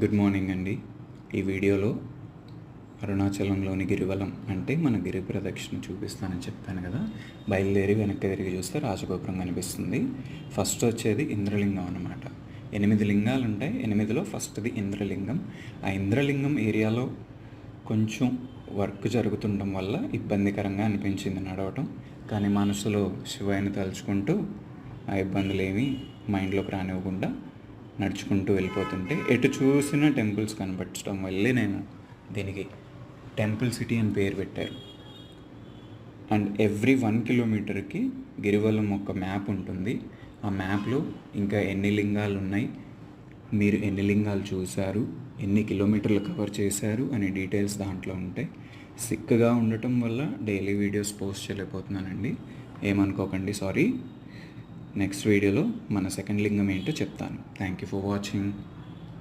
Good morning అండి. ఈ వీడియోలో అరుణాచలంలోని గిరివలం అంటే మన గిరి ప్రదక్షిణ చూపిస్తానని చెప్పాను కదా. బయలుదేరి వెనక్కి తిరిగి చూస్తే రాజగోపురం కనిపిస్తుంది. ఫస్ట్ వచ్చేది ఇంద్రలింగం అన్నమాట. 8 లింగాలు ఉంటాయి. 8లో ఫస్ట్ది ఇంద్రలింగం. ఆ ఇంద్రలింగం ఏరియాలో కొంచెం వర్క్ జరుగుతుండడం వల్ల ఇబ్బందికరంగా అనిపించింది నడవటం. కానీ మనసులో శివయ్యని తలుచుకుంటూ ఆ ఇబ్బందులు ఏమీ మైండ్లోకి రానివ్వకుండా నడుచుకుంటూ వెళ్ళిపోతుంటే ఎటు చూసిన టెంపుల్స్ కనపడటం వల్లే నేను దీనికి టెంపుల్ సిటీ అని పేరు పెట్టారు. అండ్ ఎవ్రీ 1 కిలోమీటర్కి గిరివలం ఒక మ్యాప్ ఉంటుంది. ఆ మ్యాప్లో ఇంకా ఎన్ని లింగాలు ఉన్నాయి, మీరు ఎన్ని లింగాలు చూశారు, ఎన్ని కిలోమీటర్లు కవర్ చేశారు అనే డీటెయిల్స్ దాంట్లో ఉంటాయి. సిక్గా ఉండటం వల్ల డైలీ వీడియోస్ పోస్ట్ చేయలేకపోతున్నానండి, ఏమనుకోకండి, సారీ. నెక్స్ట్ వీడియోలో మన సెకండ్ లింగం ఏంటో చెప్తాను. Thank you for watching.